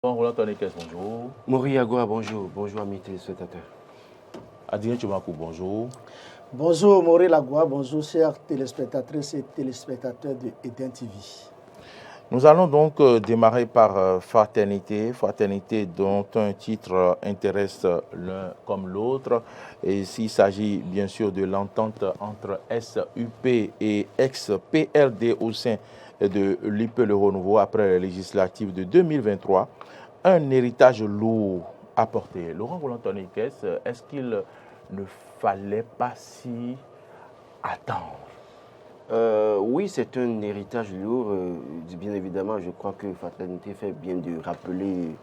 Roland Tonekes, bonjour. Maurice Agua, bonjour. Bonjour, amis téléspectateurs. Adrien Tchomakou, bonjour. Bonjour, Maurice Agua, bonjour, chers téléspectatrices et téléspectateurs de Eden TV. Nous allons donc démarrer par Fraternité. Fraternité dont un titre intéresse l'un comme l'autre. Et s'il s'agit bien sûr de l'entente entre SUP et ex-PRD au sein de l'UP Le Renouveau après la législative de 2023, un héritage lourd à porter. Laurent Roland Tonekes, est-ce qu'il ne fallait pas s'y attendre? Oui, c'est un héritage lourd. Bien évidemment, je crois que Fraternité fait bien de rappeler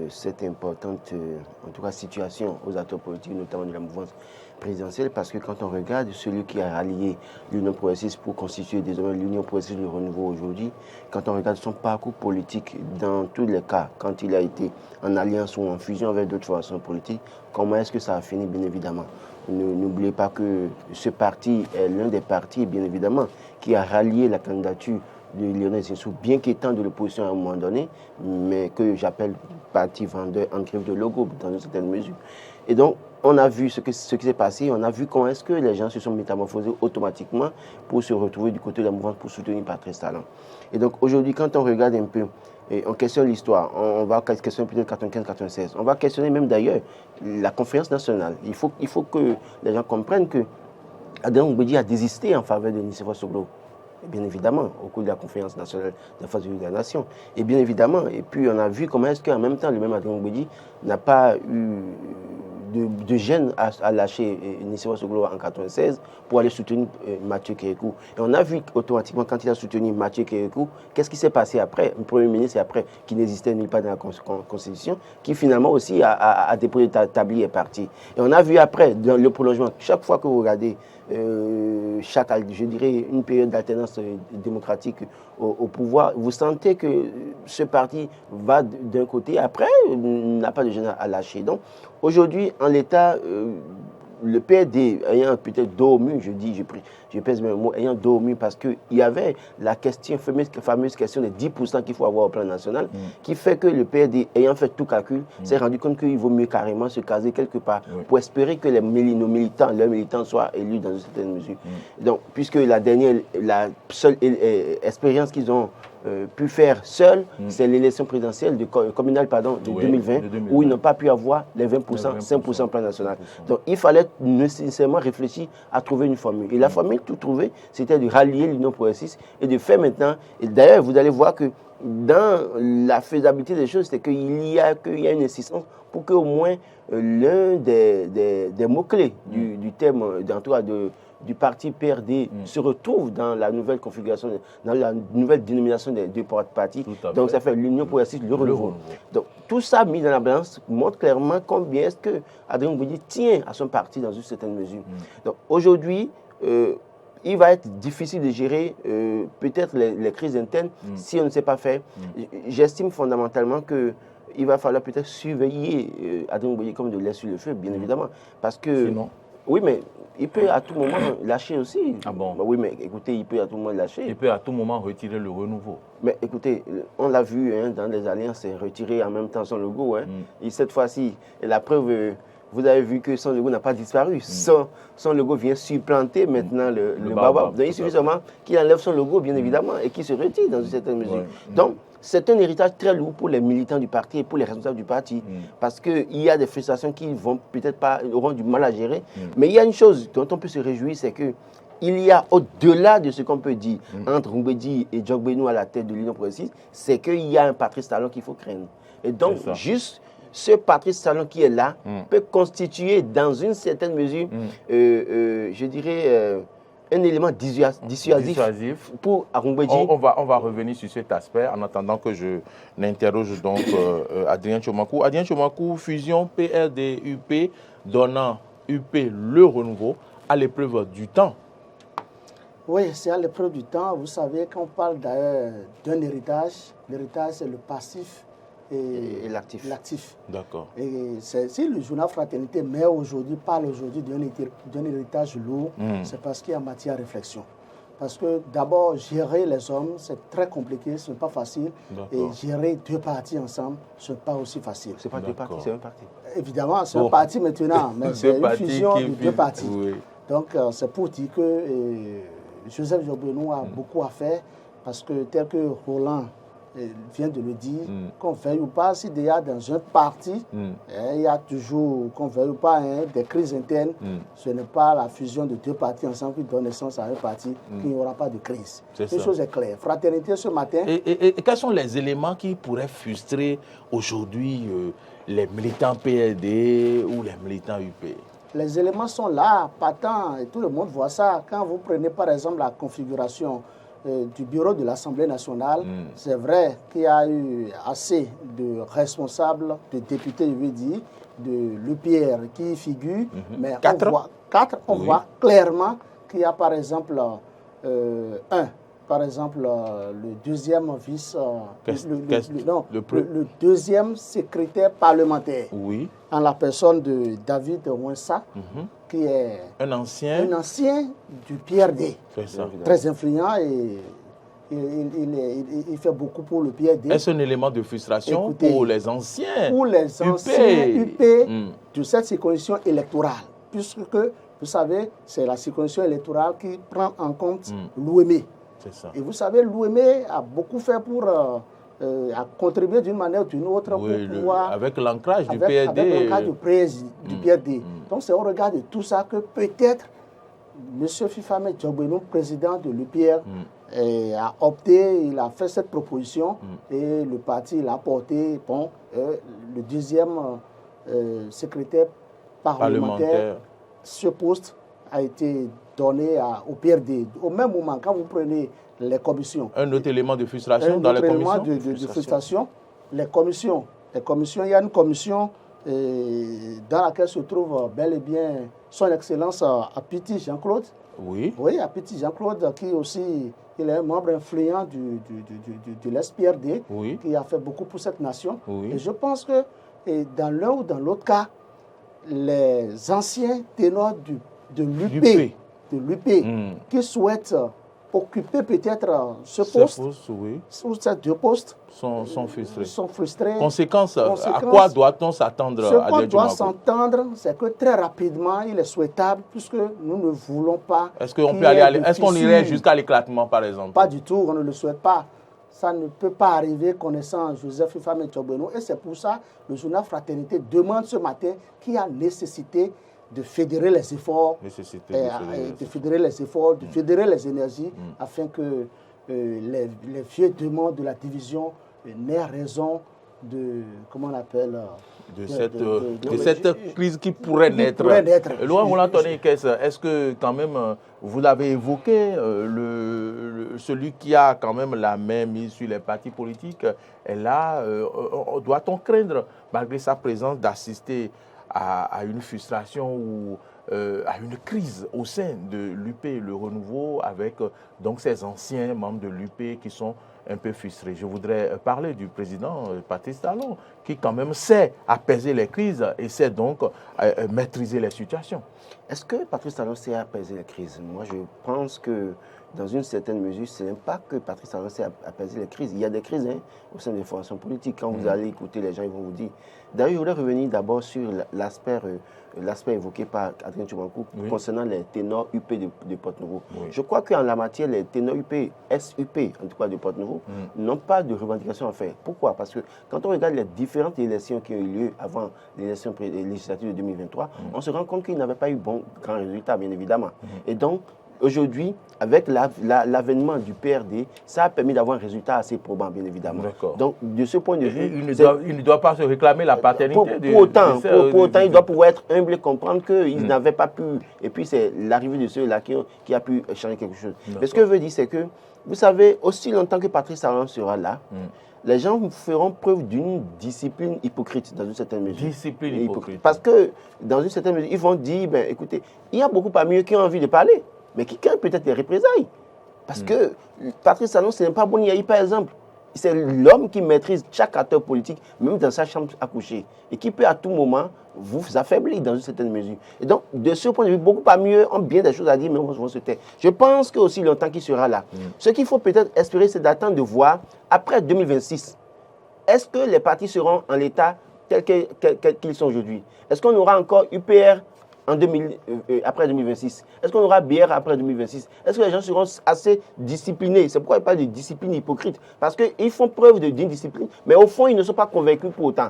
cette importante en tout cas, situation aux acteurs politiques, notamment de la mouvance présidentielle, parce que quand on regarde celui qui a rallié l'Union progressiste pour constituer désormais l'Union progressiste de renouveau aujourd'hui, quand on regarde son parcours politique, dans tous les cas, quand il a été en alliance ou en fusion avec d'autres formations politiques, comment est-ce que ça a fini, bien évidemment? N'oubliez pas que ce parti est l'un des partis, bien évidemment, qui a rallié la candidature de Lionel Zinsou, bien qu'étant de l'opposition à un moment donné, mais que j'appelle parti vendeur en grève de logo dans une certaine mesure. Et donc, on a vu ce qui s'est passé, on a vu comment est-ce que les gens se sont métamorphosés automatiquement pour se retrouver du côté de la mouvance pour soutenir Patrice Talon. Et donc, aujourd'hui, quand on regarde un peu, et on questionne l'histoire, on va questionner peut-être 95-96, on va questionner même d'ailleurs la conférence nationale. Il faut que les gens comprennent que Adrien Oumbédi a désisté en faveur de Nicéphore Soglo. Bien évidemment, au cours de la conférence nationale de face de la nation. Et bien évidemment, et puis on a vu comment est-ce qu'en même temps, le même Adrien Oumbédi n'a pas eu de gêne à lâcher Nicéphore Soglo en 96 pour aller soutenir Mathieu Kérékou. Et on a vu automatiquement, quand il a soutenu Mathieu Kérékou, qu'est-ce qui s'est passé après? Le Premier ministre, après, qui n'existait nulle part dans la Constitution, qui finalement aussi a déposé le tablier et est parti. Et on a vu après, dans le prolongement, chaque fois que vous regardez je dirais, une période d'alternance démocratique au pouvoir, vous sentez que ce parti va d'un côté, après, n'a pas de gêne à lâcher. Donc, aujourd'hui, en l'état, le PD ayant peut-être dormi, je pèse mes mots, ayant dormi parce qu'il y avait la question, fameuse question des 10% qu'il faut avoir au plan national, qui fait que le PD, ayant fait tout calcul, s'est rendu compte qu'il vaut mieux carrément se caser quelque part pour espérer que leurs militants soient élus dans une certaine mesure. Donc, puisque la seule expérience qu'ils ont pu faire seuls, c'est l'élection présidentielle communale de 2020, où ils n'ont pas pu avoir les 20%, 5% au plan national. Donc il fallait nécessairement réfléchir à trouver une formule. Et la formule tout trouvée, c'était de rallier l'Union progressiste et de faire maintenant, et d'ailleurs vous allez voir que dans la faisabilité des choses, c'est qu'il y a une insistance pour qu'au moins l'un des mots-clés du thème, du parti PRD se retrouve dans la nouvelle configuration, dans la nouvelle dénomination des deux partis. Donc ça fait l'Union progressiste, le renouveau. Donc tout ça mis dans la balance montre clairement combien est-ce que Adrien Oumbédi tient à son parti dans une certaine mesure. Donc aujourd'hui, il va être difficile de gérer peut-être les crises internes si on ne sait pas faire. J'estime fondamentalement que il va falloir peut-être surveiller Adrien Oumbédi comme de l'air sur le feu, bien évidemment. Parce que... Sinon. Oui, mais il peut à tout moment lâcher aussi. Ah bon? Oui, mais écoutez, il peut à tout moment lâcher. Il peut à tout moment retirer le renouveau. Mais écoutez, on l'a vu dans les alliances, retirer en même temps son logo. Et cette fois-ci, la preuve, vous avez vu que son logo n'a pas disparu. Son logo vient supplanter maintenant le baobab. Donc il suffit seulement qu'il enlève son logo, bien évidemment, et qu'il se retire dans une certaine mesure. Donc, c'est un héritage très lourd pour les militants du parti et pour les responsables du parti. Parce qu'il y a des frustrations qui vont peut-être pas, auront du mal à gérer. Mais il y a une chose dont on peut se réjouir, c'est que il y a au-delà de ce qu'on peut dire entre Oumbédi et Djokbenou à la tête de l'Union progressiste, c'est qu'il y a un Patrice Talon qu'il faut craindre. Et donc, juste ce Patrice Talon qui est là peut constituer dans une certaine mesure, je dirais, un élément dissuasif pour Oumbédi. On va revenir sur cet aspect en attendant que je n'interroge donc Adrien Tchomakou. Adrien Tchomakou, fusion PRD-UP donnant UP le renouveau à l'épreuve du temps. Oui, c'est à l'épreuve du temps. Vous savez, quand on parle d'un héritage, l'héritage c'est le passif et l'actif. D'accord. Et si le journal Fraternité parle aujourd'hui d'un héritage lourd, c'est parce qu'il y a matière à réflexion. Parce que d'abord, gérer les hommes, c'est très compliqué, ce n'est pas facile. Et gérer deux partis ensemble, ce n'est pas aussi facile. Ce n'est pas deux partis, c'est un parti. Évidemment, c'est un parti maintenant, mais c'est une fusion de deux partis. Oui. Donc, c'est pour dire que Joseph Jobbenou a beaucoup à faire, parce que tel que Roland vient de le dire, qu'on veuille ou pas, s'il y a dans un parti, il y a toujours, qu'on veuille ou pas, des crises internes. Ce n'est pas la fusion de deux partis ensemble qui donne naissance à un parti, qu'il n'y aura pas de crise. Une chose est claire. Fraternité ce matin. Et quels sont les éléments qui pourraient frustrer aujourd'hui les militants PLD ou les militants UP? Les éléments sont là, patents, et tout le monde voit ça. Quand vous prenez par exemple la configuration du bureau de l'Assemblée nationale, c'est vrai qu'il y a eu assez de responsables, de députés, je veux dire, de l'UPR qui figurent, mais on voit clairement qu'il y a par exemple le deuxième vice, le deuxième secrétaire parlementaire, en la personne de David Ouensa, qui est un ancien du PRD, très influent et il fait beaucoup pour le PRD. Est-ce un élément de frustration pour les anciens UP de cette circonscription électorale, puisque, vous savez, c'est la circonscription électorale qui prend en compte l'OME. Et vous savez, l'OME a beaucoup fait pour a contribué d'une manière ou d'une autre pour pouvoir... Avec l'ancrage du PRD. Avec l'ancrage du PRD. Donc c'est au regard de tout ça que peut-être M. Fifame Djobbenou, président de l'UPR, a opté, il a fait cette proposition et le parti l'a porté. Bon, le deuxième secrétaire parlementaire, ce poste a été donné au PRD. Au même moment, quand vous prenez les commissions. Un autre élément de frustration dans les commissions. Un autre élément de frustration. Les commissions, il y a une commission dans laquelle se trouve bel et bien son Excellence Apiti Jean-Claude. Oui, Apiti Jean-Claude, qui aussi, il est un membre influent de l'SPRD, qui a fait beaucoup pour cette nation. Et je pense que dans l'un ou dans l'autre cas, les anciens ténors de l'UP qui souhaitent occuper peut-être ce poste, ou ces deux postes, sont frustrés. Conséquence, à quoi doit-on s'attendre? Ce qu'on doit s'entendre, c'est que très rapidement, il est souhaitable, puisque nous ne voulons pas... Est-ce qu'on irait jusqu'à l'éclatement, par exemple? Pas du tout, on ne le souhaite pas. Ça ne peut pas arriver connaissant Joseph Fifame Djobbenou. Et c'est pour ça que le journal Fraternité demande ce matin qu'il y a nécessité de fédérer les efforts, de fédérer les énergies, afin que les vieux démons de la division n'aient raison de, comment on appelle, de cette crise qui pourrait naître. Loin Tony Kess, est-ce que quand même, vous avez évoqué celui qui a quand même la main mise sur les partis politiques, et là, doit-on craindre, malgré sa présence, d'assister à une frustration ou à une crise au sein de l'UP, le renouveau, avec donc ces anciens membres de l'UP qui sont un peu frustrés? Je voudrais parler du président Patrice Talon, qui quand même sait apaiser les crises et sait donc maîtriser les situations. Est-ce que Patrice Talon sait apaiser les crises? Moi, je pense que dans une certaine mesure, ce n'est pas que Patrice Talon sait apaiser les crises. Il y a des crises au sein des formations politiques. Quand vous allez écouter les gens, ils vont vous dire. D'ailleurs, je voulais revenir d'abord sur l'aspect évoqué par Adrien Tchoubankou concernant les ténors UP de Port-Nouveau. Je crois qu'en la matière, les ténors UP, SUP, en tout cas de Port-Nouveau, n'ont pas de revendication à faire. Pourquoi? Parce que quand on regarde les différentes élections qui ont eu lieu avant l'élection législative de 2023, on se rend compte qu'ils n'avaient pas eu grand résultat, bien évidemment. Et donc, aujourd'hui, avec l'avènement du PRD, ça a permis d'avoir un résultat assez probant, bien évidemment. Donc, de ce point de vue... Il ne doit pas se réclamer la paternité. Pour autant, il doit pouvoir être humble et comprendre qu'ils n'avaient pas pu... Et puis, c'est l'arrivée de ceux-là qui a pu changer quelque chose. Mais ce que je veux dire, c'est que, vous savez, aussi longtemps que Patrice Talon sera là, les gens feront preuve d'une discipline hypocrite dans une certaine mesure. Discipline hypocrite. Parce que, dans une certaine mesure, ils vont dire, écoutez, il y a beaucoup parmi eux qui ont envie de parler, mais qui craignent peut-être des représailles. Parce que Patrice Talon, ce n'est pas bon. Il y a eu, par exemple, c'est l'homme qui maîtrise chaque acteur politique, même dans sa chambre à coucher, et qui peut à tout moment vous affaiblir dans une certaine mesure. Et donc, de ce point de vue, beaucoup parmi eux ont bien des choses à dire, mais on va se taire. Je pense qu'aussi longtemps qu'il sera là. Ce qu'il faut peut-être espérer, c'est d'attendre de voir, après 2026, est-ce que les partis seront en l'état tel qu'ils sont aujourd'hui? Est-ce qu'on aura encore UPR après 2026? Est-ce qu'on aura BR après 2026? Est-ce que les gens seront assez disciplinés? C'est pourquoi ils parlent de discipline hypocrite. Parce qu'ils font preuve d'une discipline, mais au fond, ils ne sont pas convaincus pour autant.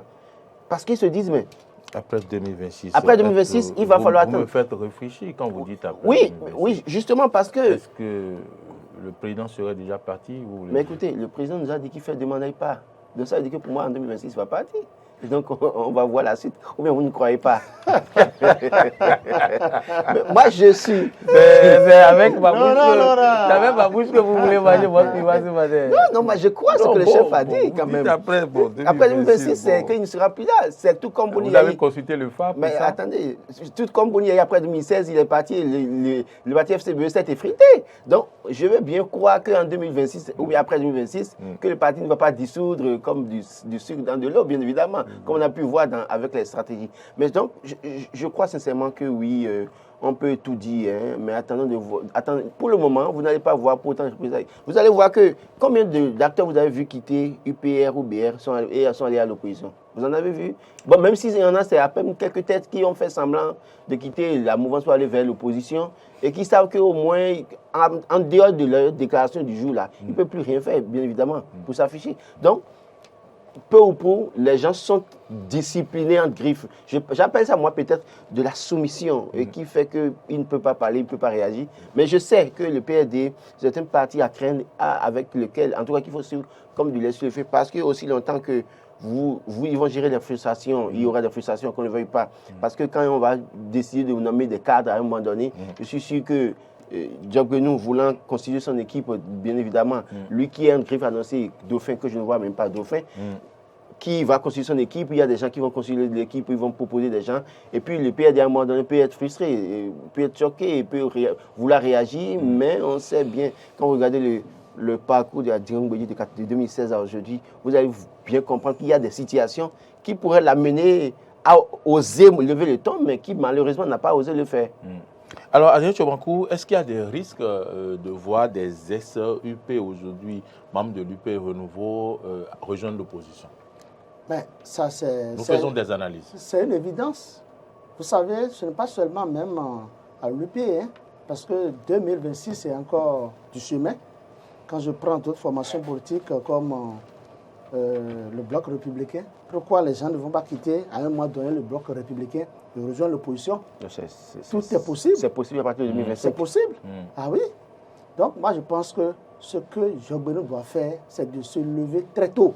Parce qu'ils se disent, mais... Après 2026. Après 2026, il va falloir attendre. Vous me faites réfléchir quand vous dites après Oui, 2026. oui, justement parce que... Est-ce que le président serait déjà parti ou Mais écoutez, le président nous a dit qu'il fait demander pas. Donc ça veut dire que pour moi, en 2026, il va partir. Et donc, on va voir la suite. Ou bien vous ne croyez pas. Mais moi, je suis... C'est avec ma bouche, non. avec ma bouche que vous voulez manger votre qui va se manger. Non, moi, je crois ce que le chef a dit quand même. Après 2026, c'est qu'il ne sera plus là. C'est tout comme Boni. Vous avez consulté le FAP. Mais attendez, tout comme Boni, après 2016, il est parti, le parti FCBE s'est effrité. Donc, je veux bien croire qu'en 2026, ou bien après 2026, que le parti ne va pas dissoudre comme du sucre dans de l'eau, bien évidemment, comme on a pu voir avec les stratégies. Mais donc, je crois sincèrement que oui, on peut tout dire, hein, mais attendez, pour le moment, vous n'allez pas voir pour autant de représailles. Vous allez voir que combien d'acteurs vous avez vu quitter UPR ou BR sont allés à l'opposition. Vous en avez vu? Bon, même s'il y en a, c'est à peine quelques têtes qui ont fait semblant de quitter la mouvance pour aller vers l'opposition et qui savent qu'au moins, en dehors de leur déclaration du jour, là, ils ne peuvent plus rien faire, bien évidemment, pour s'afficher. Donc, peu ou prou, les gens sont disciplinés en griffe. J'appelle ça, moi, peut-être de la soumission, et qui fait qu'il ne peut pas parler, il ne peut pas réagir. Mais je sais que le PRD, c'est un parti à craindre, avec lequel, en tout cas, qu'il faut suivre comme du lait sur le feu, parce que aussi longtemps que ils vont gérer les frustrations, il y aura des frustrations qu'on ne veuille pas. Parce que quand on va décider de nommer des cadres à un moment donné, je suis sûr que Diogbenou voulant constituer son équipe, bien évidemment, lui qui est un griffe annoncé, Dauphin, que je ne vois même pas Dauphin, qui va constituer son équipe, il y a des gens qui vont constituer l'équipe, ils vont proposer des gens, et puis le PRD à un moment donné peut être frustré, peut être choqué, peut vouloir réagir, mais on sait bien, quand vous regardez le parcours de la Djangbeyi de 2016 à aujourd'hui, vous allez bien comprendre qu'il y a des situations qui pourraient l'amener à oser lever le ton, mais qui malheureusement n'a pas osé le faire. Alors, Adrien Tchobankou, est-ce qu'il y a des risques de voir des ex-UP aujourd'hui, membres de l'UP Renouveau, rejoindre l'opposition? Ben, ça, Nous faisons des analyses. C'est une évidence. Vous savez, ce n'est pas seulement même à l'UP, hein, parce que 2026, c'est encore du chemin. Quand je prends d'autres formations politiques comme le Bloc républicain, pourquoi les gens ne vont pas quitter à un moment donné le Bloc républicain et rejoindre l'opposition? Tout est possible. C'est possible à partir de 2025. C'est possible. Ah oui. Donc, moi, je pense que ce que Diogbenou doit faire, c'est de se lever très tôt.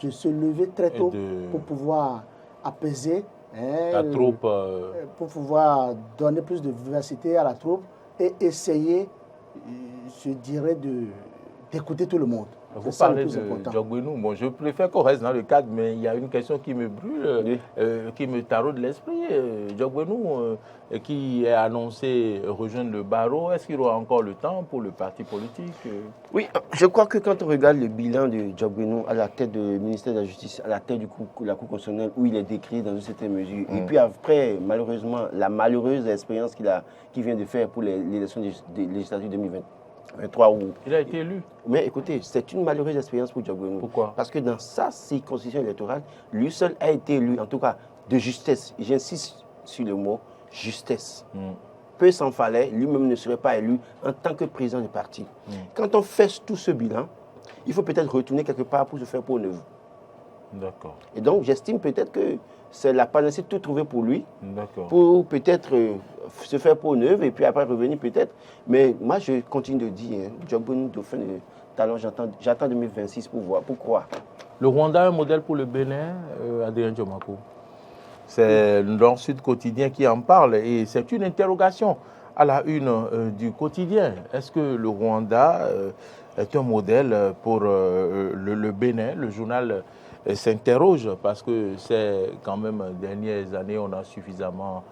De se lever très tôt pour pouvoir apaiser la troupe. Pour pouvoir donner plus de vivacité à la troupe et essayer, je dirais, d'écouter tout le monde. Vous parlez de Diogbenou. Bon, je préfère qu'on reste dans le cadre, mais il y a une question qui me brûle, qui me taraude l'esprit. Diogbenou, qui est annoncé rejoindre le barreau, est-ce qu'il aura encore le temps pour le parti politique? Oui, je crois que quand on regarde le bilan de Diogbenou à la tête du ministère de la Justice, à la tête de la Cour constitutionnelle, où il est décrit dans une certaine mesure, et puis après, malheureusement, la malheureuse expérience qu'il vient de faire pour l'élection législative 2023, il a été élu. Mais écoutez, c'est une malheureuse expérience pour Diogbenou. Pourquoi? Parce que dans sa circonscription électorale, lui seul a été élu, en tout cas de justesse. J'insiste sur le mot justesse. Peu s'en fallait, lui-même ne serait pas élu en tant que président du parti. Quand on fait tout ce bilan, il faut peut-être retourner quelque part pour se faire peau neuve. D'accord. Et donc, j'estime peut-être que c'est la panacée tout trouvé pour lui, pour peut-être se faire peau neuve et puis après revenir peut-être. Mais moi, je continue de dire, Diogbenou, Dauphin de talent, j'attends 2026 pour voir, pour croire. Le Rwanda est un modèle pour le Bénin, Adrien Tchobankou. C'est le Sud Quotidien qui en parle et c'est une interrogation à la une du quotidien. Est-ce que le Rwanda est un modèle pour le Bénin? Le journal s'interroge parce que c'est quand même, dernières années, on a suffisamment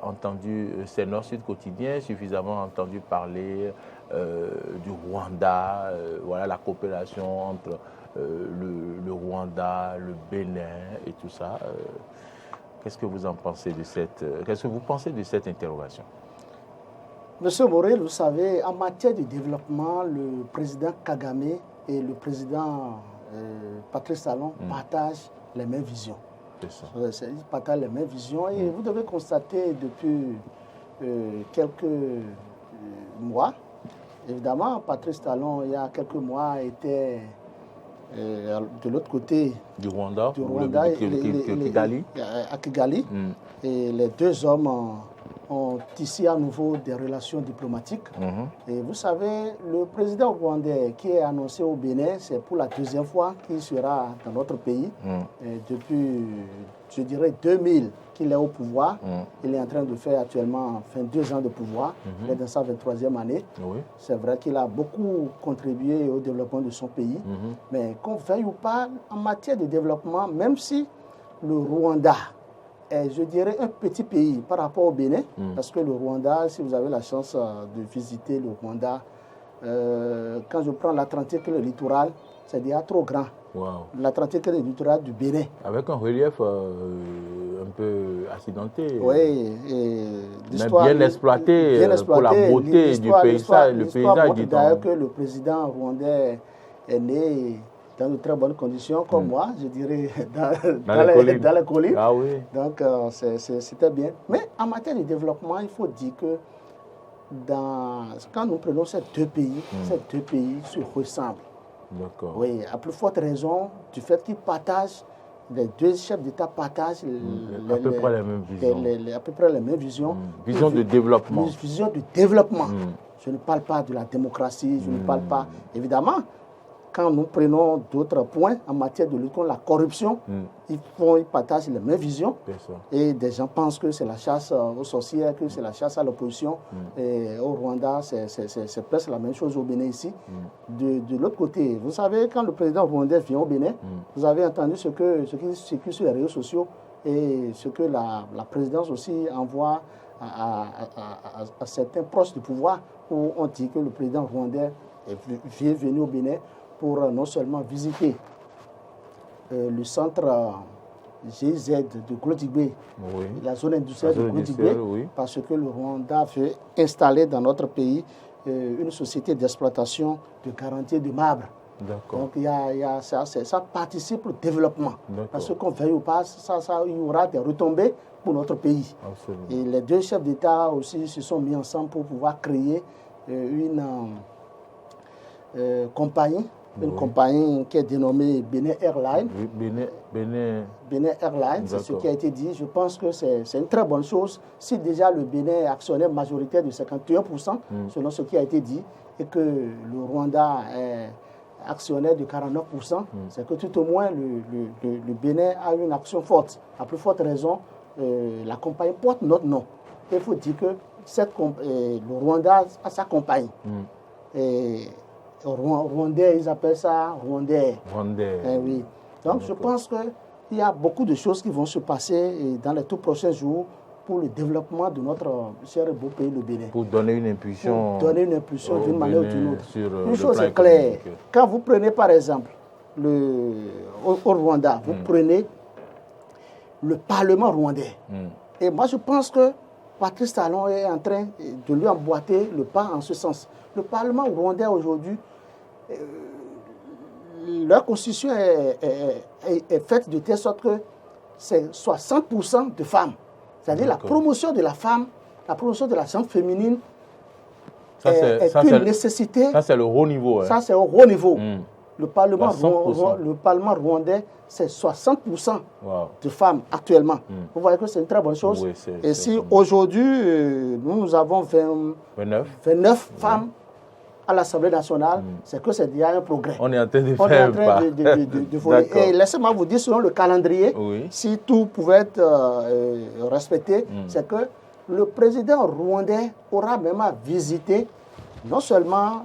entendu, c'est Nord-Sud quotidien, suffisamment entendu parler du Rwanda, voilà la coopération entre le Rwanda, le Bénin et tout ça. Qu'est-ce que vous en pensez de qu'est-ce que vous pensez de cette interrogation? Monsieur Morel, vous savez, en matière de développement, le président Kagame et le président Patrice Talon partagent les mêmes visions. Ils partagent les mêmes visions et vous devez constater depuis quelques mois, évidemment, Patrice Talon, il y a quelques mois, était de l'autre côté du Rwanda, Kigali. À Kigali. Et les deux hommes ont tissé à nouveau des relations diplomatiques. Et vous savez, le président rwandais qui est annoncé au Bénin, c'est pour la deuxième fois qu'il sera dans notre pays. Et depuis, je dirais, 2000 qu'il est au pouvoir. Il est en train de faire actuellement 22 ans de pouvoir. Il est dans sa 23e année. C'est vrai qu'il a beaucoup contribué au développement de son pays. Mais qu'on veuille ou pas, en matière de développement, même si le Rwanda est, je dirais, un petit pays par rapport au Bénin, parce que le Rwanda, si vous avez la chance de visiter le Rwanda, quand je prends l'Atlantique et le littoral, c'est déjà trop grand. L'Atlantique et le littoral du Bénin. Avec un relief un peu accidenté. Oui, mais bien exploité pour la beauté du paysage. Le paysage dit d'ailleurs que le président rwandais est né dans de très bonnes conditions, comme moi, je dirais, dans les collines. Ah oui. Donc, c'était bien. Mais en matière de développement, il faut dire que quand nous prenons ces deux pays se ressemblent. D'accord. Oui, à plus forte raison du fait qu'ils partagent, les deux chefs d'État partagent à peu près les mêmes visions. À peu près les mêmes visions. Vision de développement. Vision de développement. Je ne parle pas de la démocratie, je ne parle pas... Évidemment, quand nous prenons d'autres points en matière de lutte contre la corruption, ils partagent les mêmes visions. Et des gens pensent que c'est la chasse aux sorcières, que c'est la chasse à l'opposition. Et au Rwanda, c'est presque la même chose au Bénin ici. De l'autre côté, vous savez, quand le président rwandais vient au Bénin, vous avez entendu ce qui circule sur les réseaux sociaux et ce que la présidence aussi envoie à certains proches du pouvoir, où on dit que le président rwandais est venu au Bénin pour non seulement visiter le centre GIZ de Glodibé, la zone industrielle de Glodibé, parce que le Rwanda veut installer dans notre pays une société d'exploitation de garantie de marbre. Donc ça participe au développement. Parce qu'on veuille ou pas, il y aura des retombées pour notre pays. Absolument. Et les deux chefs d'État aussi se sont mis ensemble pour pouvoir créer une compagnie. Une compagnie qui est dénommée Bénin Airlines. Bénin Airlines, c'est ce qui a été dit. Je pense que c'est une très bonne chose. Si déjà le Bénin est actionnaire majoritaire de 51%, selon ce qui a été dit, et que le Rwanda est actionnaire de 49%, c'est que tout au moins le Bénin a une action forte. À plus forte raison, la compagnie porte notre nom. Il faut dire que le Rwanda a sa compagnie. Rwandais, ils appellent ça Rwandais. Oui. Donc je pense qu'il y a beaucoup de choses qui vont se passer dans les tout prochains jours pour le développement de notre cher et beau pays, le Bénin. Pour donner une impulsion. D'une manière ou d'une autre. Une chose est claire. Quand vous prenez par exemple au Rwanda, vous prenez le Parlement rwandais. Et moi je pense que Patrice Talon est en train de lui emboîter le pas en ce sens. Le Parlement rwandais aujourd'hui, leur constitution est faite de telle sorte que c'est 60% de femmes. C'est-à-dire la promotion de la femme, la promotion de la femme féminine est une nécessité. Ça, c'est le haut niveau. Ça, c'est au haut niveau. Le Parlement rwandais, c'est 60% de femmes actuellement. Vous voyez que c'est une très bonne chose. Oui, et si aujourd'hui, nous avons 29 femmes à l'Assemblée nationale, c'est que c'est déjà un progrès. On est en train de faire de voler. Et laissez-moi vous dire, selon le calendrier, si tout pouvait être respecté, c'est que le président rwandais aura même à visiter non seulement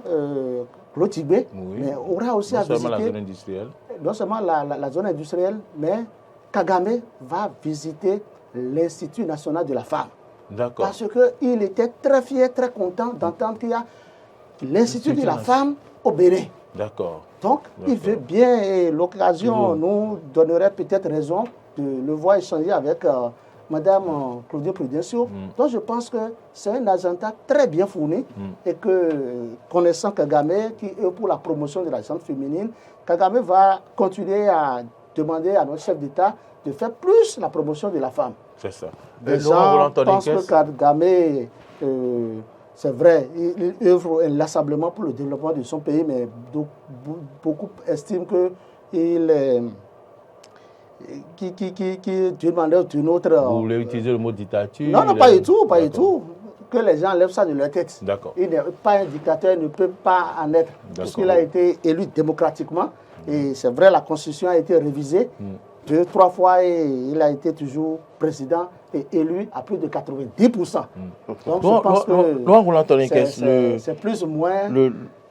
Glodibé, mais aura aussi à visiter la zone industrielle. Non seulement la zone industrielle, mais Kagame va visiter l'Institut national de la femme. D'accord. Parce qu'il était très fier, très content d'entendre qu'il y a l'Institut de la femme au Bénin. D'accord. Donc, il veut bien, et l'occasion nous donnerait peut-être raison de le voir échanger avec Madame Claudia Prudencio. Donc, je pense que c'est un agenda très bien fourni et que, connaissant Kagame, qui est pour la promotion de la gente féminine, Kagame va continuer à demander à notre chef d'État de faire plus la promotion de la femme. C'est ça. Les gens pensent que Kagame, c'est vrai, il œuvre inlassablement pour le développement de son pays, mais beaucoup estiment qu'il d'une manière ou d'une autre... Vous voulez utiliser le mot dictature? Non, pas du tout, pas du tout. Que les gens enlèvent ça de leur tête. D'accord. Il n'est pas un dictateur, il ne peut pas en être. Parce qu'il a été élu démocratiquement. Et c'est vrai, la Constitution a été révisée 2-3 fois et il a été toujours président et élu à plus de 90%. Donc je pense que c'est plus ou moins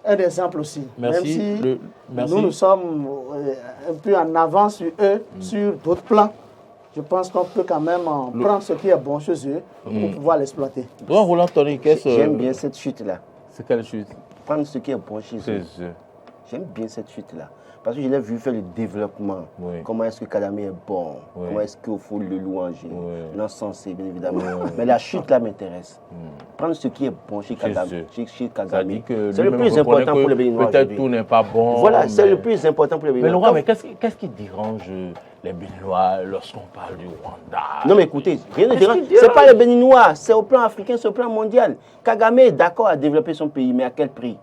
un exemple aussi. Merci. Même si nous sommes un peu en avance sur eux, sur d'autres plans. Je pense qu'on peut quand même prendre ce qui est bon chez eux pour pouvoir l'exploiter. J'aime bien cette chute-là. C'est quelle chute? Prendre ce qui est bon chez eux. J'aime bien cette chute-là. Parce que je l'ai vu faire le développement. Oui. Comment est-ce que Kagame est bon? Oui. Comment est-ce qu'il faut le louanger? Oui. L'encenser, bien évidemment. Oui. Mais la chute là m'intéresse. Prendre ce qui est bon chez Kagame. C'est le plus important pour les Béninois. Peut-être tout n'est pas bon. Voilà, c'est le plus important pour les Béninois. Mais Laurent, mais qu'est-ce qui dérange les Béninois lorsqu'on parle du Rwanda? Non mais écoutez, rien ne dérange. Ce n'est pas les Béninois, c'est au plan africain, c'est au plan mondial. Kagame est d'accord à développer son pays, mais à quel prix?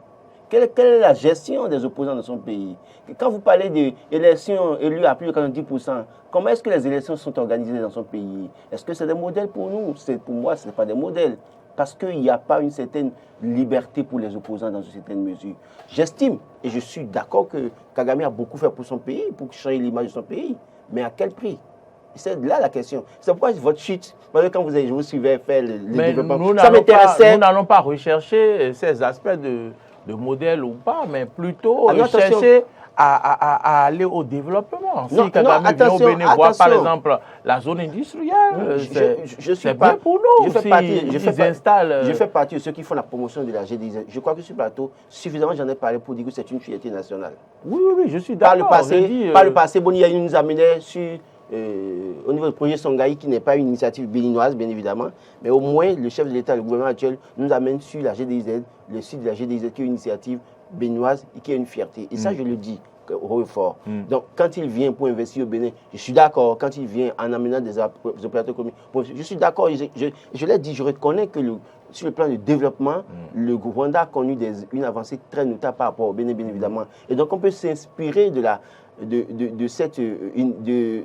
Quelle est la gestion des opposants dans son pays? Quand vous parlez d'élections élues à plus de 90%, comment est-ce que les élections sont organisées dans son pays? Est-ce que c'est des modèles pour nous? Pour moi, ce n'est pas des modèles. Parce qu'il n'y a pas une certaine liberté pour les opposants dans une certaine mesure. J'estime, et je suis d'accord que Kagame a beaucoup fait pour son pays, pour changer l'image de son pays. Mais à quel prix? C'est là la question. C'est pourquoi votre chute, quand je vous suivais faire le développement, ça m'intéressait. Nous n'allons pas rechercher ces aspects de modèle ou pas, mais plutôt chercher à aller au développement. Si Kagame vient au Bénin voir par exemple la zone industrielle, c'est bien pour nous. Je fais partie de ceux qui font la promotion de la GDZ. Je crois que sur le plateau, suffisamment j'en ai parlé pour dire que c'est une fierté nationale. Oui, je suis d'accord. Par le passé, Boni Yayi nous amenait sur... au niveau du projet Songhai, qui n'est pas une initiative béninoise, bien évidemment, mais au moins le chef de l'État, le gouvernement actuel, nous amène sur la GDZ, le site de la GDZ, qui est une initiative béninoise et qui est une fierté. Et ça, je le dis haut et fort. Donc, quand il vient pour investir au Bénin, je suis d'accord. Quand il vient en amenant des opérateurs économiques, je suis d'accord. Je l'ai dit, je reconnais que sur le plan du développement, le Rwanda a connu une avancée très notable par rapport au Bénin, bien évidemment. Et donc, on peut s'inspirer de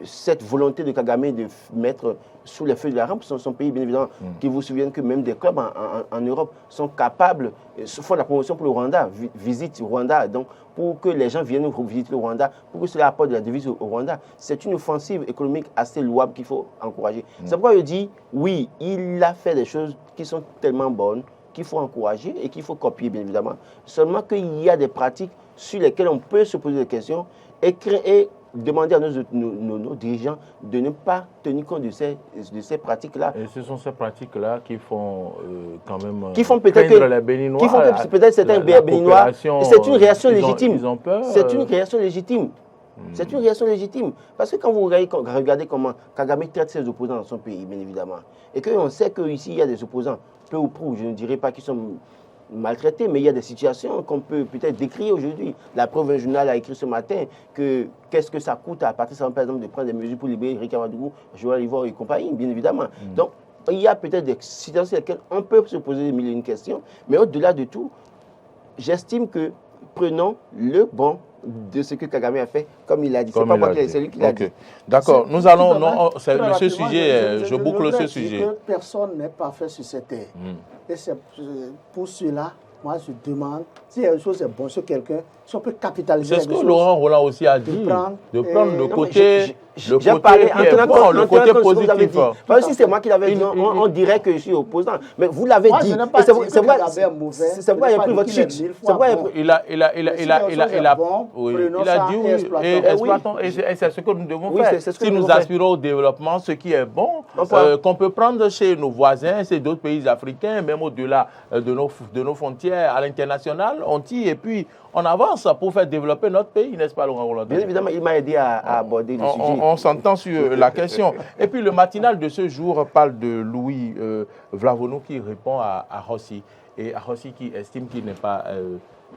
cette volonté de Kagame de mettre sous les feux de la rampe son pays, bien évidemment, qui vous souviennent que même des clubs en Europe sont capables, font la promotion pour le Rwanda, visitent le Rwanda, donc pour que les gens viennent visiter le Rwanda, pour que cela apporte de la devise au Rwanda. C'est une offensive économique assez louable qu'il faut encourager. C'est pourquoi je dis, oui, il a fait des choses qui sont tellement bonnes, qu'il faut encourager et qu'il faut copier, bien évidemment. Seulement qu'il y a des pratiques sur lesquelles on peut se poser des questions et demander à nos dirigeants de ne pas tenir compte de ces pratiques-là. Et ce sont ces pratiques-là qui font quand même qui font peut-être les Béninois. Qui font peut-être certains Béninois. C'est une réaction légitime. Ils ont peur. C'est une réaction légitime. C'est une réaction légitime. Parce que quand vous regardez comment Kagame traite ses opposants dans son pays, bien évidemment, et qu'on sait qu'ici, il y a des opposants, peu ou prou, je ne dirais pas qu'ils sont maltraités, mais il y a des situations qu'on peut peut-être décrire aujourd'hui. La preuve, un journal a écrit ce matin que qu'est-ce que ça coûte à partir, par exemple, de prendre des mesures pour libérer Rika Madougou, Joël Ivoire et compagnie, bien évidemment. Donc, il y a peut-être des situations sur lesquelles on peut se poser mille et une questions, mais au-delà de tout, j'estime que prenons le bon de ce que Kagame a fait, comme il a dit. C'est pas moi qui c'est lui qui l'a dit. D'accord, nous allons... ce sujet, je boucle ce sujet. Que personne n'est parfait sur cette terre. Et c'est pour cela, moi je demande, si quelque chose est bon sur quelqu'un, si on peut capitaliser. C'est ce que Laurent Roland aussi a dit, de prendre le côté... Le côté positif. Parce que si c'est moi qui l'avais dit, on dirait que je suis opposant. Mais vous l'avez dit. C'est pourquoi il a pris votre chute. Il a dit oui, exploitons. Et c'est ce que nous devons faire. Si nous aspirons au développement, ce qui est bon, qu'on peut prendre chez nos voisins, c'est d'autres pays africains, même au-delà de nos frontières à l'international, on tire et puis on avance pour faire développer notre pays, n'est-ce pas, Laurent Roland? Bien évidemment, il m'a aidé à aborder le sujet. On s'entend sur la question. Et puis le matinal de ce jour parle de Louis Vlavonou qui répond à Rossi. Et à Rossi qui estime qu'il n'est pas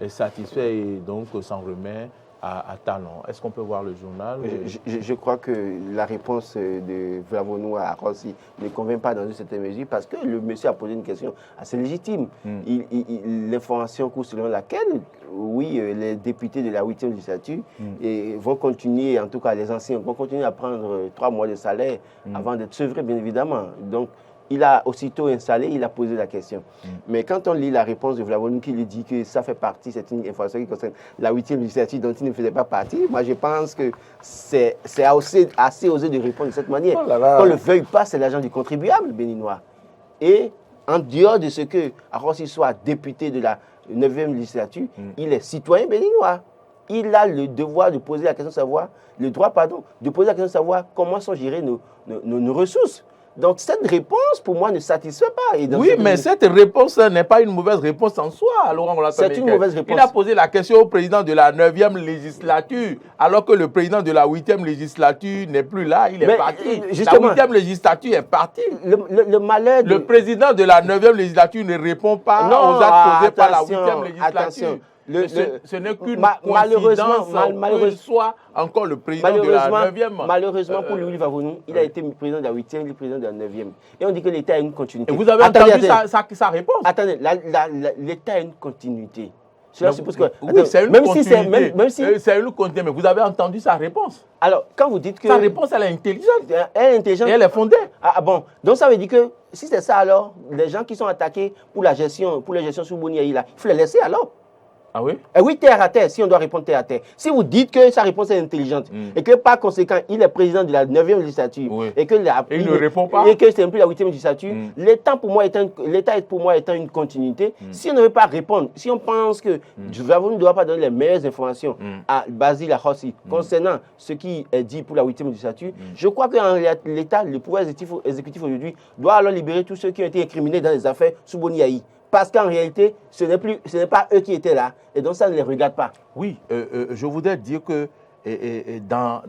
satisfait et donc s'en remet à Talon. Est-ce qu'on peut voir le journal? Je crois que la réponse de Vlavonou à Rossi ne convient pas dans une certaine mesure parce que le monsieur a posé une question assez légitime. L'information court selon laquelle, oui, les députés de la 8e législature vont continuer, en tout cas les anciens, vont continuer à prendre 3 mois de salaire avant d'être sevrés, bien évidemment. Donc, il a aussitôt installé, il a posé la question. Mais quand on lit la réponse de Vlavonou qui lui dit que ça fait partie, c'est une information qui concerne la 8e législature dont il ne faisait pas partie, moi je pense que c'est assez osé de répondre de cette manière. Qu'on ne le veuille pas, c'est l'argent du contribuable béninois. Et en dehors de ce que Rossi soit député de la 9e législature, il est citoyen béninois. Il a le devoir de poser la question de savoir, le droit, pardon, de poser la question de savoir comment sont gérées nos ressources. Donc, cette réponse, pour moi, ne satisfait pas. Oui, mais cette réponse n'est pas une mauvaise réponse en soi, Laurent Roland. C'est une mauvaise réponse. Il a posé la question au président de la 9e législature, alors que le président de la 8e législature n'est plus là, il est parti. Justement, la 8e légistrature est partie. Le malheur Le président de la 9e législature ne répond pas aux actes posés par la 8e législature. Attention. Ce n'est qu'une coïncidence que soit encore le président de la 9e. Malheureusement pour Louis Vlavonou, il a été président de la 8e, il est président de la 9e. Et on dit que l'État a une continuité. Et vous avez entendu sa réponse? Attendez, l'État a une continuité. Cela suppose que... Oui, c'est une continuité. C'est une continuité, mais vous avez entendu sa réponse. Alors, quand vous dites que... Sa réponse, elle est intelligente. Elle est intelligente. Et elle est fondée. Ah bon. Donc ça veut dire que, si c'est ça alors, les gens qui sont attaqués pour la gestion sous Boniaï, là, il faut les laisser alors. Ah oui? Et oui, terre à terre, si on doit répondre terre à terre. Si vous dites que sa réponse est intelligente et que par conséquent, il est président de la 9e législature et que il ne répond pas et que c'est un peu la 8e législature, l'État pour moi étant une continuité. Si on ne veut pas répondre, si on pense que Vlavonou ne doit pas donner les meilleures informations à Basile Rossi concernant ce qui est dit pour la 8e législature, je crois que l'État, le pouvoir exécutif aujourd'hui, doit alors libérer tous ceux qui ont été incriminés dans les affaires sous Boniaï. Parce qu'en réalité, ce n'est pas eux qui étaient là, et donc ça ne les regarde pas. Oui, je voudrais dire que dans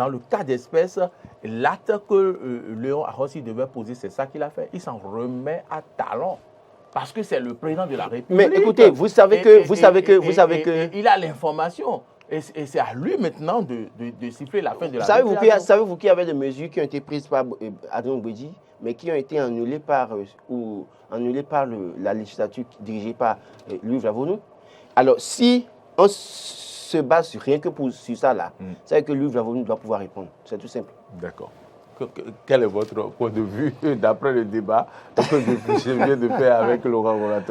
le cas d'espèce, l'acte que Léon Rossi devait poser, c'est ça qu'il a fait. Il s'en remet à Talon. Parce que c'est le président de la République. Mais écoutez, vous savez que... Il a l'information. Et c'est à lui maintenant de siffler la fin de la Savez-vous qu'il y avait des mesures qui ont été prises par Adrien Bouedji, mais qui ont été annulées par la législature dirigée par Louis Vlavonou? Alors, si on se base rien que sur ça là, ça veut dire que Louis Vlavonou doit pouvoir répondre. C'est tout simple. D'accord. Quel est votre point de vue d'après le débat que je viens de faire avec Laurent Roland?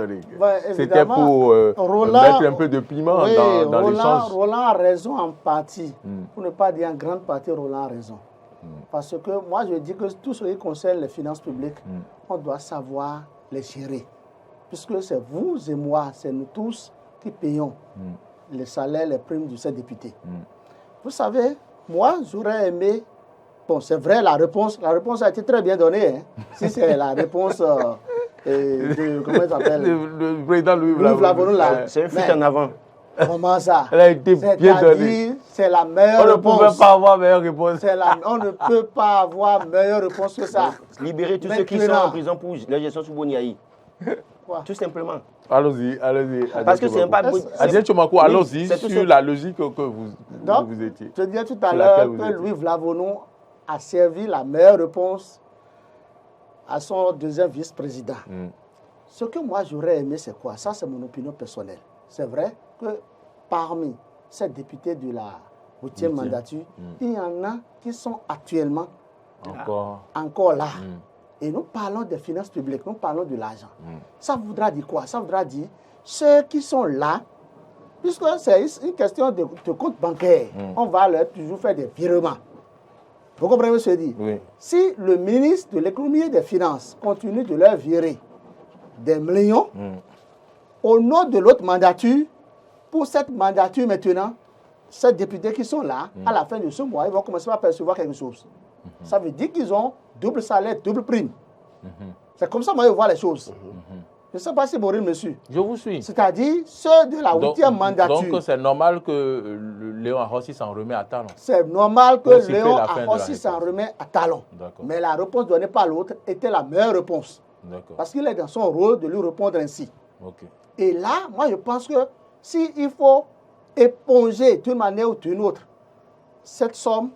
C'était pour mettre un peu de piment dans l'échange. Roland a raison en partie. Pour ne pas dire en grande partie, Roland a raison. Parce que moi, je dis que tout ce qui concerne les finances publiques, on doit savoir les gérer. Puisque c'est vous et moi, c'est nous tous qui payons les salaires, les primes de ces députés. Vous savez, moi, j'aurais aimé... Bon, c'est vrai, la réponse a été très bien donnée. Hein. Si c'est la réponse comment il s'appelle? Le président Louis Vlavonou. C'est une fuite en avant. Comment ça? Elle a été bien donnée. C'est la meilleure réponse. On ne pouvait pas avoir meilleure réponse. On ne peut pas avoir meilleure réponse que ça. Libérer tous ceux qui sont en prison pour la gestion sous Boniaï. Tout simplement. Allons-y. Parce que c'est pas... Adrien Tchomakou, allons-y sur la logique que vous étiez. Je disais tout à l'heure que Louis Vlavonou a servi la meilleure réponse à son deuxième vice-président. Ce que moi j'aurais aimé, c'est quoi? Ça, c'est mon opinion personnelle. C'est vrai que parmi ces députés de la 8e mandature, il y en a qui sont actuellement encore là. Et nous parlons des finances publiques, nous parlons de l'argent. Ça voudra dire quoi? Ça voudra dire ceux qui sont là, puisque c'est une question de compte bancaire, on va leur toujours faire des virements. Vous comprenez ce que je dis? Oui. Si le ministre de l'économie et des finances continue de leur virer des millions, au nom de l'autre mandature, pour cette mandature maintenant, ces députés qui sont là, à la fin de ce mois, ils vont commencer à percevoir quelque chose. Ça veut dire qu'ils ont double salaire, double prime. C'est comme ça moi je vois les choses. Je ne sais pas si vous voyez, monsieur. Je vous suis. C'est-à-dire ceux de la 8e mandature. Donc c'est normal que Léon Ahossi s'en remet à Talon. C'est normal que Léon Ahossi s'en remet à Talon. Mais la réponse donnée par l'autre était la meilleure réponse. Parce qu'il est dans son rôle de lui répondre ainsi. Et là, moi je pense que s'il faut éponger d'une manière ou d'une autre cette somme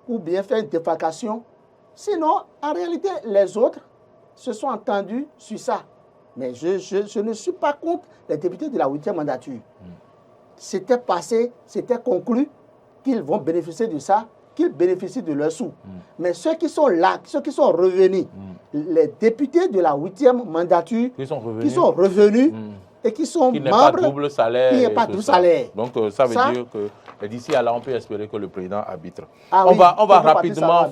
ou bien faire une défalcation, sinon en réalité les autres se sont entendus sur ça. Mais je ne suis pas contre les députés de la 8e mandature. C'était passé, c'était conclu qu'ils vont bénéficier de ça, qu'ils bénéficient de leurs sous. Mais ceux qui sont là, ceux qui sont revenus, les députés de la 8e mandature qui sont revenus et qui sont qui membres, pas double salaire, qui n'est pas double salaire. Donc ça veut dire que d'ici à là, on peut espérer que le président arbitre. Ah on va rapidement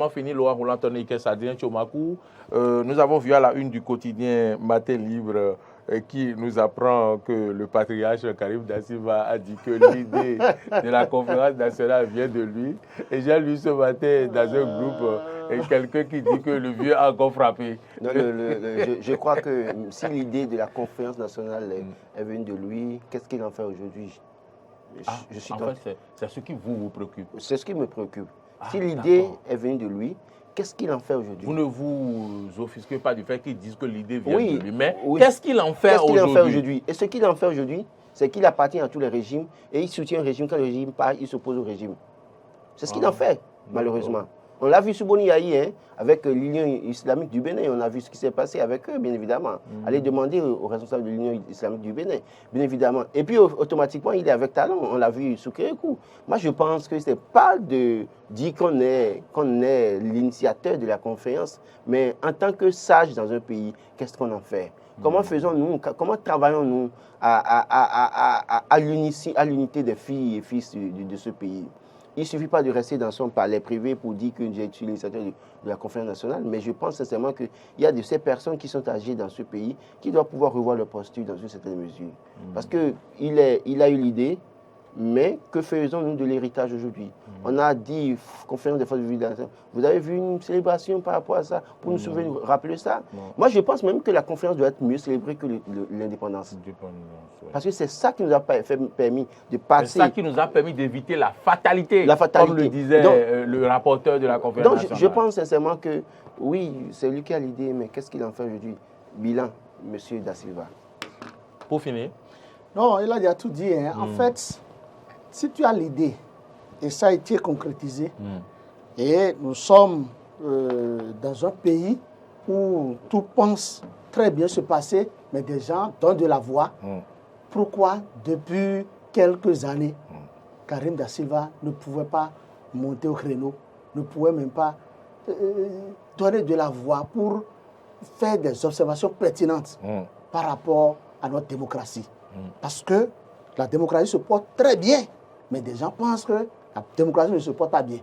finir, Laurent Roland Tony Adrien Tchomakou. Nous avons vu à la une du quotidien Matin Libre qui nous apprend que le patriarche Karim Da Silva a dit que l'idée de la conférence nationale vient de lui. Et j'ai lu ce matin dans un groupe quelqu'un qui dit que le vieux a encore frappé. Non, je crois que si l'idée de la conférence nationale est venue de lui, qu'est-ce qu'il en fait aujourd'hui? Je suis en fait, c'est ce qui vous préoccupe. C'est ce qui me préoccupe. Si l'idée est venue de lui, qu'est-ce qu'il en fait aujourd'hui? Vous ne vous offusquez pas du fait qu'ils disent que l'idée vient de lui, mais qu'est-ce qu'il en fait aujourd'hui? Et ce qu'il en fait aujourd'hui, c'est qu'il appartient à tous les régimes et il soutient un régime. Quand le régime part, il s'oppose au régime. C'est ce qu'il en fait, malheureusement. On l'a vu sous Boni Yahi, avec l'Union islamique du Bénin. On a vu ce qui s'est passé avec eux, bien évidemment. Allez demander aux responsables de l'Union islamique du Bénin, bien évidemment. Et puis, automatiquement, il est avec Talon. On l'a vu sous Kérékou. Moi, je pense que ce n'est pas de dire qu'on est l'initiateur de la conférence, mais en tant que sage dans un pays, qu'est-ce qu'on en fait? Comment faisons-nous, comment travaillons-nous à l'unité des filles et fils de ce pays? Il ne suffit pas de rester dans son palais privé pour dire que j'ai été l'initiateur de la conférence nationale, mais je pense sincèrement qu'il y a de ces personnes qui sont âgées dans ce pays qui doivent pouvoir revoir leur posture dans une certaine mesure. Parce qu'il a eu l'idée, mais que faisons-nous de l'héritage aujourd'hui? On a dit, conférence des forces vives de la nation, vous avez vu une célébration par rapport à ça, pour nous souvenir, rappeler ça? Moi, je pense même que la conférence doit être mieux célébrée que l'indépendance. Parce que c'est ça qui nous a permis de passer. C'est ça qui nous a permis d'éviter la fatalité, comme le disait le rapporteur de la conférence nationale. Je pense sincèrement que, oui, c'est lui qui a l'idée, mais qu'est-ce qu'il en fait aujourd'hui? Bilan, M. Da Silva. Pour finir. Non, il a déjà tout dit. En fait, si tu as l'idée, et ça a été concrétisé, et nous sommes dans un pays où tout pense très bien se passer, mais des gens donnent de la voix. Pourquoi, depuis quelques années, Karim Da Silva ne pouvait pas monter au créneau, ne pouvait même pas donner de la voix pour faire des observations pertinentes par rapport à notre démocratie? Parce que la démocratie se porte très bien, mais des gens pensent que la démocratie ne se porte pas bien.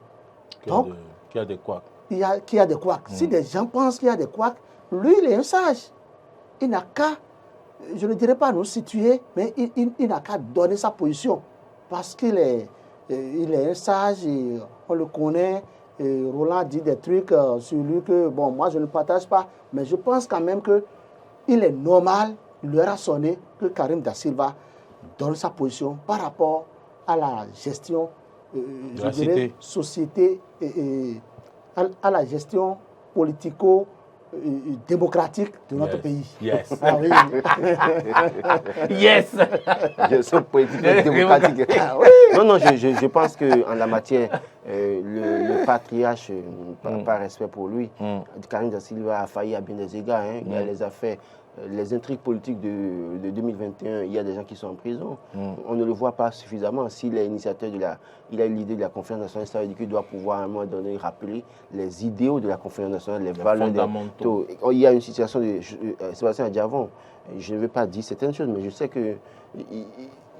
Donc, qu'il y a des couacs. Il y a des couacs. Si des gens pensent qu'il y a des couacs, lui, il est un sage. Il n'a qu'à, je ne dirais pas nous situer, mais il n'a qu'à donner sa position. Parce qu'il est, un sage, et on le connaît. Et Roland dit des trucs sur lui que, bon, moi, je ne partage pas. Mais je pense quand même qu'il est normal, il leur a sonné, que Karim Da Silva donne sa position par rapport à la gestion, je dirais, société, à la gestion politico-démocratique de notre pays. Yes. Ah oui. Yes. Gestion politico-démocratique. Non, je pense qu'en la matière, le patriarche, par respect pour lui, Karim Da Silva a failli à bien des égards. Il les a fait. Les intrigues politiques de 2021, il y a des gens qui sont en prison. On ne le voit pas suffisamment. S'il est initiateur il a eu l'idée de la conférence nationale, ça veut dire qu'il doit pouvoir à un moment donné rappeler les idéaux de la conférence nationale, les valeurs fondamentaux. Il y a une situation de Sébastien Adjavon. Je ne veux pas dire certaines choses, mais je sais que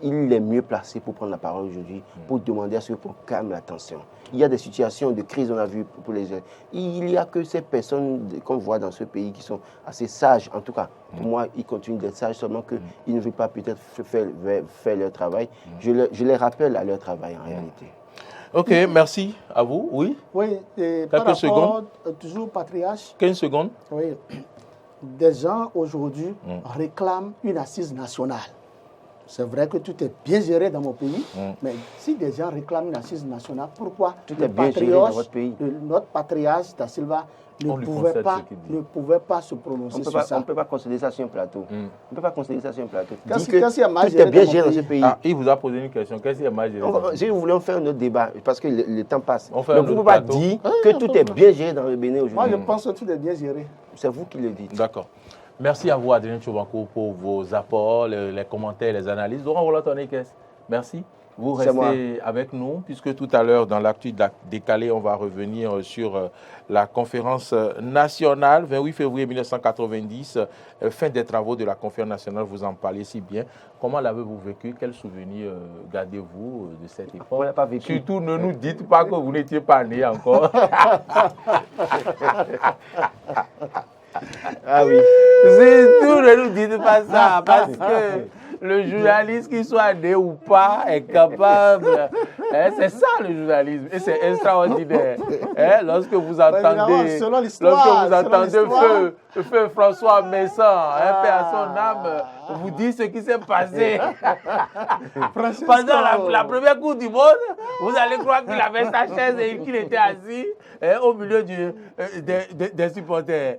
il est mieux placé pour prendre la parole aujourd'hui, pour demander à ce qu'on calme la tension. Il y a des situations de crise, on a vu pour les jeunes. Il n'y a que ces personnes qu'on voit dans ce pays qui sont assez sages. En tout cas, pour moi, ils continuent d'être sages, seulement qu'ils ne veulent pas peut-être faire leur travail. Je les rappelle à leur travail en réalité. Ok, merci à vous. Oui, Oui, et par quelques rapport, secondes. toujours patriarche, 15 secondes. oui, des gens aujourd'hui réclament une assise nationale. C'est vrai que tout est bien géré dans mon pays, mais si des gens réclament une assise nationale, pourquoi Tout est bien géré dans votre pays. Notre patriarche Da Silva ne pouvait pas se prononcer sur ça. On ne peut pas considérer ça sur un plateau. On ne peut pas considérer ça sur un plateau. Quand Dit que il y a mal tout est bien dans géré mon dans ce pays. pays. Ah, il vous a posé une question. Qu'est-ce qu'il y a mal géré? Si vous voulez faire un autre débat, parce que le temps passe. On fait Donc un vous ne autre pouvez pas plateau. dire que tout est bien géré dans le Bénin Moi, je aujourd'hui. pense que tout est bien géré. C'est vous qui le dites. D'accord. Merci à vous, Adrien Tchoubankou, pour vos apports, les commentaires, les analyses. Laurent Roland-Tonekes, merci. Vous C'est moi. restez avec nous, puisque tout à l'heure, dans l'actu décalé, on va revenir sur la conférence nationale, 28 février 1990, fin des travaux de la conférence nationale, vous en parlez si bien. Comment l'avez-vous vécu? Quels souvenirs gardez-vous de cette époque? On l'a pas vécu. Surtout, ne nous dites pas que vous n'étiez pas né encore. Ah oui. Surtout, ne nous dites pas ça, parce que le journaliste, qu'il soit né ou pas, est capable. C'est ça le journalisme, et c'est extraordinaire. Lorsque vous entendez, feu François Messan, paix à son âme, vous dit ce qui s'est passé. Pendant la première Coupe du Monde, vous allez croire qu'il avait sa chaise et qu'il était assis au milieu des supporters.